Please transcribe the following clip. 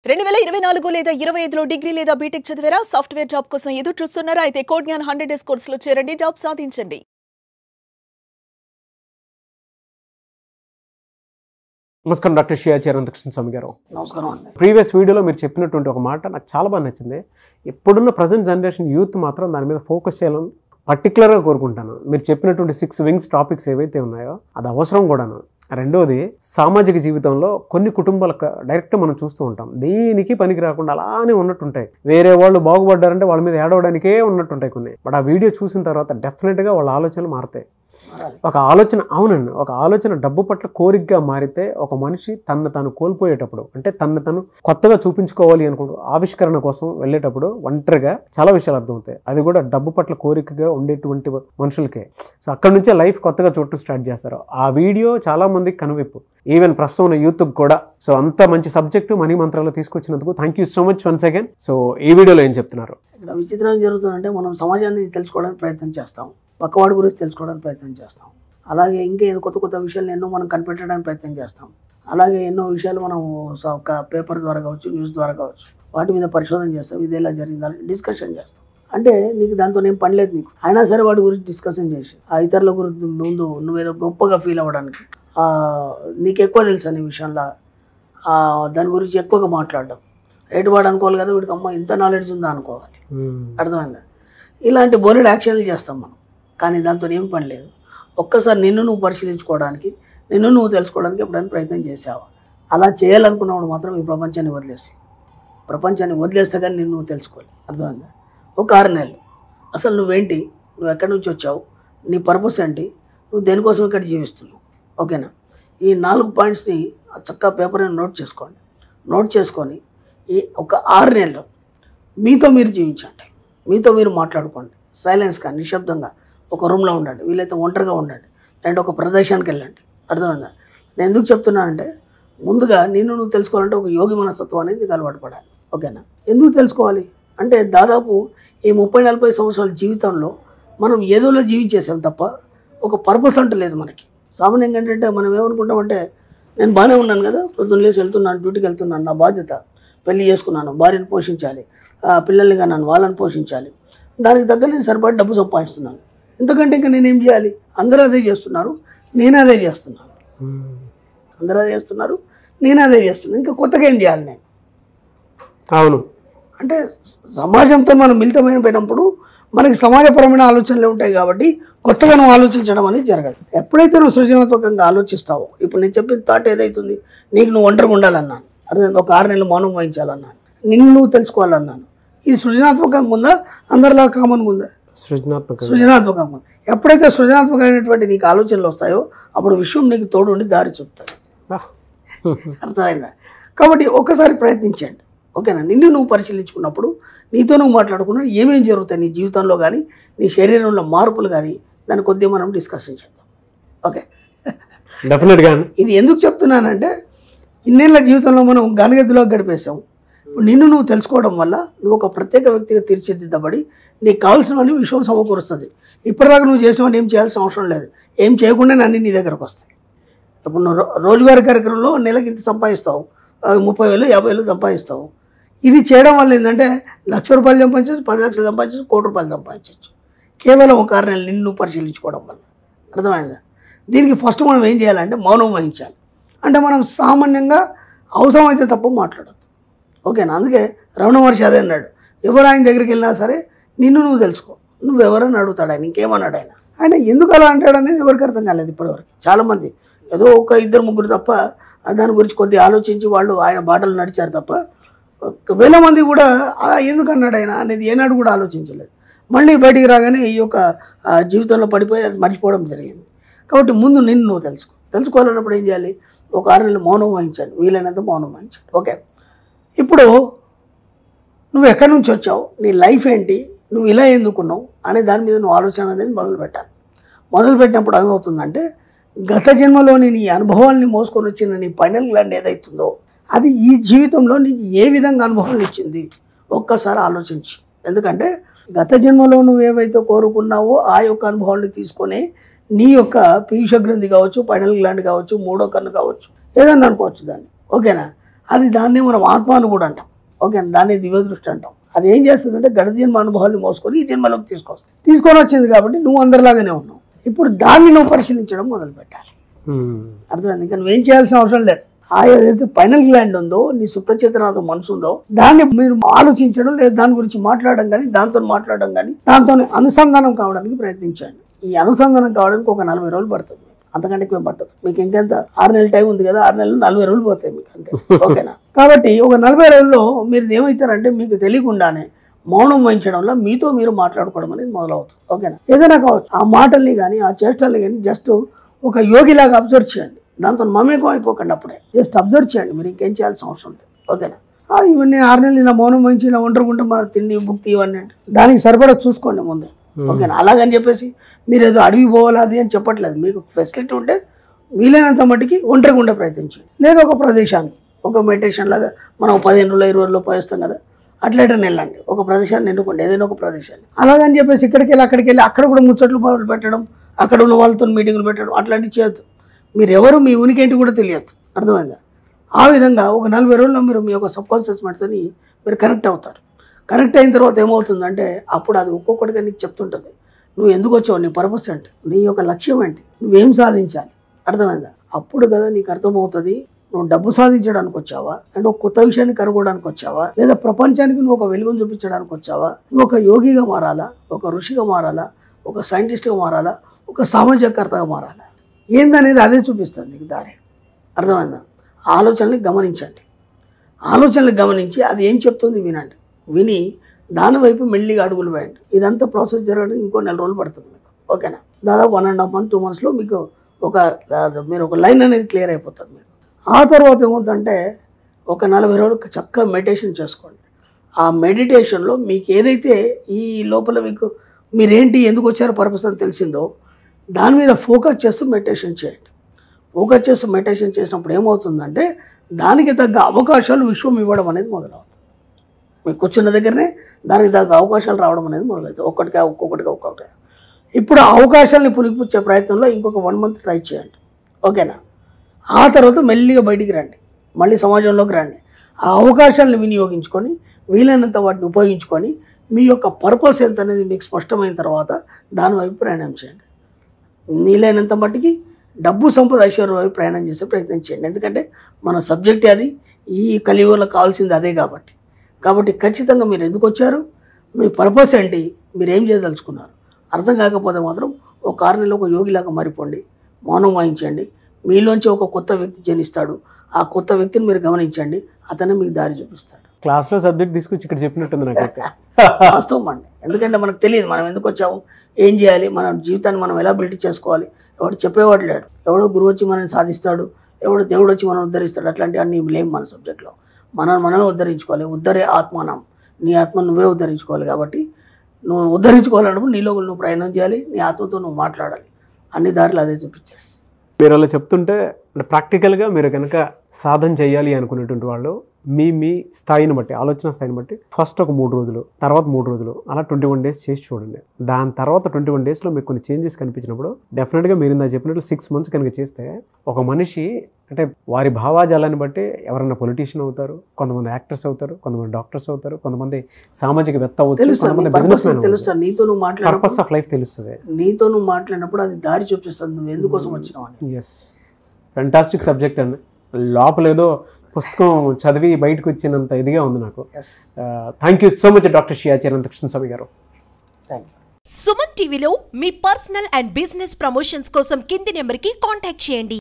2024 లేదా 25లో డిగ్రీ లేదా బీటెక్ చదివారా? సాఫ్ట్వేర్ జాబ్ కోసం ఎదురు చూస్తున్నారా? అయితే కోడ్ జ్ఞాన్ 100 డేస్ కోర్సులో చేరండి, జాబ్ సాధించండి. నమస్కారం డాక్టర్ శ్రీ అనంతకృష్ణ స్వామి గారు. నమస్కారం అండి. ప్రీవియస్ వీడియోలో మీరు చెప్పినటువంటి ఒక మాట నాకు చాలా బాగా నచ్చింది. ఇప్పుడున్న ప్రజెంట్ జనరేషన్ యూత్ మాత్రం దాని మీద ఫోకస్ చేయాలని పర్టికులర్గా కోరుకుంటాను. మీరు చెప్పినటువంటి 6 వింగ్స్ టాపిక్స్ ఏవైతే ఉన్నాయో అది అవసరం కూడాను. రెండోది, సామాజిక జీవితంలో కొన్ని కుటుంబాలకు డైరెక్ట్ మనం చూస్తూ ఉంటాం, దేనికి పనికి రాకుండా అలానే ఉన్నట్టుంటాయి. వేరే వాళ్ళు బాగుపడ్డారంటే వాళ్ళ మీద ఏడవడానికే ఉన్నట్టుంటాయి కొన్ని. బట్ ఆ వీడియో చూసిన తర్వాత డెఫినెట్గా వాళ్ళ ఆలోచనలు మారుతాయి. ఒక ఆలోచన, అవునండి, ఒక ఆలోచన డబ్బు పట్ల కోరికగా మారితే ఒక మనిషి తను తాను కోల్పోయేటప్పుడు, అంటే తను తను కొత్తగా చూపించుకోవాలి అనుకుంటూ ఆవిష్కరణ కోసం వెళ్ళేటప్పుడు ఒంటరిగా చాలా విషయాలు అర్థమవుతాయి. అది కూడా డబ్బు పట్ల కోరికగా ఉండేటువంటి మనుషులకే. సో అక్కడ నుంచే లైఫ్ కొత్తగా చూడటం స్టార్ట్ చేస్తారు. ఆ వీడియో చాలా మందికి కనువిప్పు, ఈవెన్ ప్రస్తుతం ఉన్న యూత్కి కూడా. సో అంత మంచి సబ్జెక్టు మనీ మంత్రాలు తీసుకొచ్చినందుకు thank you so much once again. So ఈ వీడియోలో ఏం చెప్తున్నారు? ఇక్కడ విచిత్రం ఏం జరుగుతుందంటే, మనం సమాజాన్ని తెలుసుకోవడానికి ప్రయత్నం చేస్తాం, పక్కవాడి గురించి తెలుసుకోవడానికి ప్రయత్నం చేస్తాం, అలాగే ఇంకా ఏదో కొత్త కొత్త విషయాలు ఎన్నో మనం కనిపెట్టడానికి ప్రయత్నం చేస్తాం. అలాగే ఎన్నో విషయాలు మనం ఒక పేపర్ ద్వారా కావచ్చు, న్యూస్ ద్వారా కావచ్చు, వాటి మీద పరిశోధన చేస్తాం. ఇది ఎలా జరిగిందని డిస్కషన్ చేస్తాం. అంటే నీకు దాంతో ఏం పని లేదు నీకు, అయినా సరే వాటి గురించి డిస్కషన్ చేసి ఆ ఇతరుల గురించి ముందు నువ్వేదో గొప్పగా ఫీల్ అవ్వడానికి, నీకు ఎక్కువ తెలుసు అనే విషయంలో దాని గురించి ఎక్కువగా మాట్లాడడం. వాడు అనుకోవాలి కదా, వీడికి అమ్మ ఇంత నాలెడ్జ్ ఉందా అనుకోవాలి. అర్థమైందా? ఇలాంటి బోలెడ్ యాక్షన్లు చేస్తాం మనం, కానీ దాంతో ఏం పని లేదు. ఒక్కసారి నిన్ను నువ్వు పరిశీలించుకోవడానికి, నిన్ను నువ్వు తెలుసుకోవడానికి ఎప్పుడైనా ప్రయత్నం చేసావా? అలా చేయాలనుకున్నప్పుడు మాత్రం ఈ ప్రపంచాన్ని వదిలేస్తే కానీ నిన్ను నువ్వు తెలుసుకోవాలి. అర్థమైందా? ఒక 6 నెలలు అసలు నువ్వేంటి, నువ్వు ఎక్కడి నుంచి వచ్చావు, నీ పర్పస్ ఏంటి, నువ్వు దేనికోసం ఇక్కడ జీవిస్తున్నావు, ఓకేనా? ఈ 4 పాయింట్స్ని చక్కగా పేపర్ని నోట్ చేసుకొని ఈ ఒక 6 నెలలు మీతో మీరు జీవించండి, మీతో మీరు మాట్లాడుకోండి. సైలెన్స్గా, నిశ్శబ్దంగా ఒక రూమ్లో ఉండండి, వీలైతే ఒంటరిగా ఉండండి, లేదంటే ఒక ప్రదేశానికి వెళ్ళండి. అర్థమైందా? నేను ఎందుకు చెప్తున్నానంటే, ముందుగా నిన్ను నువ్వు తెలుసుకోవాలంటే ఒక యోగి మనస్తత్వం అనేది నీకు అలవాటు పడాలి, ఓకేనా? ఎందుకు తెలుసుకోవాలి అంటే, దాదాపు ఈ 30-40 సంవత్సరాల జీవితంలో మనం ఏదోలో జీవించేసాం తప్ప ఒక పర్పస్ అంటూ లేదు మనకి. సామాన్యంగా ఏంటంటే మనం ఏమనుకుంటామంటే, నేను బాగానే ఉన్నాను కదా, పొద్దున్న లేసి వెళ్తున్నాను, డ్యూటీకి వెళ్తున్నాను, నా బాధ్యత, పెళ్లి చేసుకున్నాను, భార్యను పోషించాలి, పిల్లల్ని కన్నాను, వాళ్ళని పోషించాలి, దానికి తగ్గ నేను సరిపడి డబ్బు సంపాదిస్తున్నాను, ఎందుకంటే ఇంకా నేనేం చేయాలి, అందరూ అదే చేస్తున్నారు, నేను అదే చేస్తున్నాను, ఇంకా కొత్తగా ఏం చేయాలి నేను? అవును, అంటే సమాజంతో మనం మిళితమైనప్పుడు మనకి సమాజపరమైన ఆలోచనలు ఉంటాయి కాబట్టి కొత్తగా నువ్వు ఆలోచించడం అనేది జరగదు. ఎప్పుడైతే నువ్వు సృజనాత్మకంగా ఆలోచిస్తావో, ఇప్పుడు నేను చెప్పిన థాట్ ఏదైతుంది, నీకు నువ్వు ఒంటరిగా ఉండాలన్నాను, అర్థం, ఒక 6 నెలలు మౌనం వహించాలన్నాను, నిన్ను నువ్వు తెలుసుకోవాలన్నాను. ఇది సృజనాత్మకంగా ఉందా, అందరిలా కామన్గా ఉందా? సృజనాత్మకంగా. ఎప్పుడైతే సృజనాత్మకమైనటువంటి నీకు ఆలోచనలు వస్తాయో అప్పుడు విశ్వం నీకు తోడు ఉండి దారి చూపుతాయి. అర్థమైందా? కాబట్టి ఒక్కసారి ప్రయత్నించండి, ఓకేనా? నిన్ను నువ్వు పరిశీలించుకున్నప్పుడు, నీతో నువ్వు మాట్లాడుకున్నప్పుడు ఏమేమి జరుగుతాయి నీ జీవితంలో కానీ, నీ శరీరంలో మార్పులు కానీ, దాన్ని కొద్దిగా మనం డిస్కషన్ చేద్దాం, ఓకే? డెఫినెట్గా. ఇది ఎందుకు చెప్తున్నానంటే, ఇన్నేళ్ళ జీవితంలో మనం గనగదిలో గడిపేసాం. నిన్ను నువ్వు తెలుసుకోవడం వల్ల నువ్వు ఒక ప్రత్యేక వ్యక్తిగా తీర్చిదిద్దబడి నీకు కావాల్సినవన్నీ విషయం సమకూరుస్తుంది. ఇప్పటిదాకా నువ్వు చేసినవన్నీ ఏం చేయాల్సిన అవసరం లేదు, ఏం చేయకుండానే అన్నీ నీ దగ్గరకు వస్తాయి. ఇప్పుడు నువ్వు రోజువారీ కార్యక్రమంలో నెలకి ఇంత సంపాదిస్తావు, 30,000, 50,000 సంపాదిస్తావు. ఇది చేయడం వల్ల ఏంటంటే, ₹1,00,000 సంపాదించవచ్చు, 10 లక్షలు సంపాదించవచ్చు, ₹1,00,00,000 సంపాదించవచ్చు, కేవలం ఒక 6 నెలలు నిన్ను పరిశీలించుకోవడం వల్ల. అర్థమైందా? దీనికి ఫస్ట్ మనం ఏం చేయాలంటే మౌనం వహించాలి. అంటే మనం సామాన్యంగా అవసరమైతే తప్ప మాట్లాడద్దు, ఓకేనా? అందుకే రమణ మహర్షి అదే అన్నాడు, ఎవరు ఆయన దగ్గరికి వెళ్ళినా సరే నిన్ను నువ్వు తెలుసుకో, నువ్వెవరని అడుగుతాడు ఆయన, ఇంకేమన్నాడు ఆయన ఎందుకు అలా అంటాడు అనేది ఎవరికి అర్థం కాలేదు ఇప్పటివరకు. చాలామంది ఏదో 1-2-3 తప్ప దాని గురించి కొద్దిగా ఆలోచించి వాళ్ళు ఆయన బాటలు నడిచారు తప్ప, వేల మంది కూడా ఎందుకు అన్నాడు ఆయన అనేది ఏనాడు కూడా ఆలోచించలేదు. మళ్ళీ బయటికి రాగానే ఈ యొక్క జీవితంలో పడిపోయి అది మర్చిపోవడం జరిగింది. కాబట్టి ముందు నిన్ను నువ్వు తెలుసుకోవాలన్నప్పుడు ఏం చేయాలి, ఒక 6 నెలలు మౌనం వహించండి, వీలైనంత మౌనం వహించండి, ఓకే? ఇప్పుడు నువ్వు ఎక్కడి నుంచి వచ్చావు, నీ లైఫ్ ఏంటి, నువ్వు ఇలా ఎందుకున్నావు అనే దాని మీద నువ్వు ఆలోచన అనేది మొదలుపెట్టినప్పుడు ఏమవుతుందంటే, గత జన్మలోని నీ అనుభవాల్ని మోసుకొని వచ్చిన నీ ఫైనల్ గ్లాండ్ ఏదైతుందో అది ఈ జీవితంలో నీకు ఏ విధంగా అనుభవాలు ఇచ్చింది ఒక్కసారి ఆలోచించి. ఎందుకంటే గత జన్మలో నువ్వు ఏవైతే కోరుకున్నావో ఆ యొక్క అనుభవాన్ని తీసుకొని నీ యొక్క పీయూష గ్రంథి కావచ్చు, ఫైనల్ గ్లాండ్ కావచ్చు, 3వ కన్ను కావచ్చు, ఏదన్నా అనుకోవచ్చు దాన్ని, ఓకేనా? అది దాన్నే మనం ఆత్మ అని కూడా అంటాం. ఓకే, దాన్ని దివ్య దృష్టి అంటాం. అది ఏం చేస్తుందంటే గత జన్మ అనుభవాన్ని మోసుకొని ఈ జన్మలోకి తీసుకొని వచ్చింది కాబట్టి నువ్వు అందరిలాగానే ఉన్నావు. ఇప్పుడు దాన్ని నువ్వు పరిశీలించడం మొదలు పెట్టాలి. అర్థమైంది? ఇంకా నువ్వేం చేయాల్సిన అవసరం లేదు. ఆ ఏదైతే ఫైనల్ గ్లాండ్ ఉందో, నీ సుప్తచేతనాతో మనసు ఉందో, దాన్ని మీరు ఆలోచించడం లేదా దాని గురించి మాట్లాడడం కానీ, దాంతో మాట్లాడడం కానీ, దాంతో అనుసంధానం కావడానికి ప్రయత్నించండి. ఈ అనుసంధానం కావడానికి ఒక 40 రోజులు పడుతుంది, అంతకంటే ఎక్కువ పట్టదు. మీకు ఇంకెంత 6 నెలల టైం ఉంది కదా, 6 నెలలు 40 రోజులు పోతాయి మీకు అంతే. ఓకేనా? కాబట్టి ఒక 40 రోజుల్లో మీరు ఏమవుతారంటే మీకు తెలియకుండానే మౌనం వహించడంలో మీతో మీరు మాట్లాడుకోవడం అనేది మొదలవుతుంది. ఓకేనా? ఏదైనా కావచ్చు, ఆ మాటల్ని కానీ ఆ చేష్టల్ని కానీ జస్ట్ ఒక యోగిలాగా అబ్జర్వ్ చేయండి. దాంతో మమేకం అయిపోకండి. అప్పుడే జస్ట్ అబ్జర్వ్ చేయండి, మీరు ఇంకేం చేయాల్సిన అవసరం లేదు. ఓకేనా? ఇవన్నీ 6 నెలలు ఇలా మౌనం వహించి ఇలా ఒంటరికుంటే మన తిండి భుక్తి ఇవన్నీ దానికి సరిపడా చూసుకోండి ముందే. ఓకేనా? అలాగని చెప్పేసి మీరు ఏదో అడవి పోవాలి అది అని చెప్పట్లేదు. మీకు ఫెసిలిటీ ఉంటే వీలైనంత మట్టికి ఒంటరిగా ఉండే ప్రయత్నించండి. లేదా ఒక ప్రదేశానికి ఒక మెడిటేషన్ లాగా మనం 15 రోజులు 20 రోజులు పోయిస్తాం కదా, అట్లయితే వెళ్ళండి. ఒక ప్రదేశాన్ని ఎన్నుకోండి, ఏదైనా ఒక ప్రదేశాన్ని. అలాగని చెప్పేసి ఇక్కడికి వెళ్ళి అక్కడికి వెళ్ళి అక్కడ కూడా ముచ్చట్లు పెట్టడం, అక్కడ ఉన్న వాళ్ళతో మీటింగ్లు పెట్టడం అట్లాంటివి చేయొద్దు. మీరు ఎవరు, మీ ఉనికి ఏంటి కూడా తెలియదు. అర్థమైందా? ఆ విధంగా ఒక 40 రోజుల్లో మీరు మీ యొక్క సబ్కాన్షియస్ మైండ్తో మీరు కనెక్ట్ అవుతారు. కనెక్ట్ అయిన తర్వాత ఏమవుతుందంటే అప్పుడు అది ఒక్కొక్కటిగా నీకు చెప్తుంటుంది. నువ్వు ఎందుకు వచ్చావు, నీ పర్పస్ ఏంటి, నీ యొక్క లక్ష్యం ఏంటి, నువ్వేం సాధించాలి. అర్థమైందా? అప్పుడు కదా నీకు అర్థమవుతుంది నువ్వు డబ్బు సాధించడానికి వచ్చావా, అంటే ఒక కొత్త విషయాన్ని కనుగొనడానికి వచ్చావా, లేదా ప్రపంచానికి నువ్వు ఒక వెలుగును చూపించడానికి వచ్చావా, నువ్వు ఒక యోగిగా మారాలా, ఒక ఋషిగా మారాలా, ఒక సైంటిస్ట్గా మారాలా, ఒక సామాజికర్తగా మారాలా, ఏందనేది అదే చూపిస్తుంది నీకు దారి. అర్థమైందా? ఆలోచనల్ని గమనించండి. ఆలోచనలు గమనించి అది ఏం చెప్తుంది వినండి. విని దాని వైపు మెల్లిగా అడుగులు వేయండి. ఇదంతా ప్రాసెస్ జరగడానికి ఇంకో 4 రోజులు పడుతుంది మీకు. ఓకేనా? దాదాపు 1.5 month 2 monthsలో మీకు మీరు ఒక లైన్ అనేది క్లియర్ అయిపోతుంది మీకు. ఆ తర్వాత ఏమవుతుందంటే ఒక 40 రోజులు చక్కగా మెడిటేషన్ చేసుకోండి. ఆ మెడిటేషన్లో మీకు ఏదైతే ఈ లోపల మీకు మీరేంటి ఎందుకు వచ్చారో పర్పస్ అని తెలిసిందో దాని మీద ఫోకస్ చేస్తూ మెడిటేషన్ చేయండి. ఫోకస్ చేస్తూ మెడిటేషన్ చేసినప్పుడు ఏమవుతుందంటే దానికి తగ్గ అవకాశాలు విశ్వం ఇవ్వడం అనేది మొదలవుతుంది. మీకు కూర్చున్న దగ్గరనే దానికి తగ్గ అవకాశాలు రావడం అనేది మొదలవుతుంది. ఒక్కొక్కటిగా. ఇప్పుడు ఆ అవకాశాలని పురిగిపుచ్చే ప్రయత్నంలో ఇంకొక 1 month ట్రై చేయండి. ఓకేనా? ఆ తర్వాత మెల్లిగా బయటికి రండి, మళ్ళీ సమాజంలోకి రండి. ఆ అవకాశాలను వినియోగించుకొని వీలైనంత వాటిని ఉపయోగించుకొని మీ యొక్క పర్పస్ ఎంత అనేది మీకు స్పష్టమైన తర్వాత దాని వైపు ప్రయాణం చేయండి. వీలైనంత మట్టికి డబ్బు సంపద ఐశ్వర్యం వైపు ప్రయాణం చేసే ప్రయత్నం చేయండి. ఎందుకంటే మన సబ్జెక్ట్ అది, ఈ కలియుగంలో కావాల్సింది అదే. కాబట్టి ఖచ్చితంగా మీరు ఎందుకు వచ్చారు, మీ పర్పస్ ఏంటి, మీరు ఏం చేయదలుచుకున్నారు అర్థం కాకపోతే మాత్రం ఒక 6 నెలలు ఒక యోగిలాగా మారిపోండి. మౌనం వహించండి. మీలోంచి ఒక కొత్త వ్యక్తి జనిస్తాడు. ఆ కొత్త వ్యక్తిని మీరు గమనించండి, అతనే మీకు దారి చూపిస్తాడు. క్లాస్లో సబ్జెక్ట్ తీసుకొచ్చి ఇక్కడ చెప్పినట్టుంది నాకైతే. వాస్తవం అండి. ఎందుకంటే మనకు తెలియదు మనం ఎందుకు వచ్చాము, ఏం చేయాలి, మన జీవితాన్ని మనం ఎలా బిల్డ్ చేసుకోవాలి. ఎవడు చెప్పేవాడు లేడు. ఎవడో గురువు వచ్చి మనల్ని సాధిస్తాడు, ఎవడో దేవుడు వచ్చి మనం ఉద్ధరిస్తాడు. అట్లాంటివి అన్నీ లేవు మన సబ్జెక్ట్లో. మనమే ఉద్ధరించుకోవాలి. ఉద్ధరే ఆత్మానం, నీ ఆత్మను నువ్వే ఉద్ధరించుకోవాలి. కాబట్టి నువ్వు ఉద్ధరించుకోవాలన్నప్పుడు నీలో నువ్వు ప్రయాణం చేయాలి, నీ ఆత్మతో నువ్వు మాట్లాడాలి. అన్ని దారులు అదే చూపించేస్తాయి. మీరు అలా చెప్తుంటే ప్రాక్టికల్గా మీరు కనుక సాధన చేయాలి అనుకునేటువంటి వాళ్ళు మీ స్థాయిని బట్టి, ఆలోచన స్థాయిని బట్టి ఫస్ట్ ఒక 3 రోజులు, తర్వాత 3 రోజులు, అలా 21 days చేసి చూడండి. దాని తర్వాత 21 daysలో మీకు కొన్ని చేంజెస్ కనిపించినప్పుడు డెఫినెట్గా మీరు ఇందా చెప్పినట్లు 6 months కనుక చేస్తే ఒక మనిషి అంటే వారి భావాజాలాన్ని బట్టి ఎవరైనా పొలిటీషియన్ అవుతారు, కొంతమంది యాక్టర్స్ అవుతారు, కొంతమంది డాక్టర్స్ అవుతారు, కొంతమంది సామాజికవేత్త అవుతారు, కొంతమంది బిజినెస్ మ్యాన్ అవుతారు. నీతో నువ్వు మాట్లాడే పర్పస్ ఆఫ్ లైఫ్ తెలుస్తుంది. నీతో నువ్వు మాట్లాడినప్పుడు అది దారి చూపిస్తుంది నువ్వు ఎందుకోసం వచ్చినావు అని. ఎస్, ఫెంటాస్టిక్ సబ్జెక్ట్ అండి. లోపల ఏదో పుస్తకం చదివి బయటకు వచ్చినంత ఇదిగా ఉంది నాకు. Thank you so much doctor Shri Acharya Anantakrishna Swami గారు. సుమన్ టీవీలో మీ పర్సనల్ అండ్ బిజినెస్ ప్రమోషన్స్ కోసం కింది నెంబర్కి కాంటాక్ట్ చేయండి.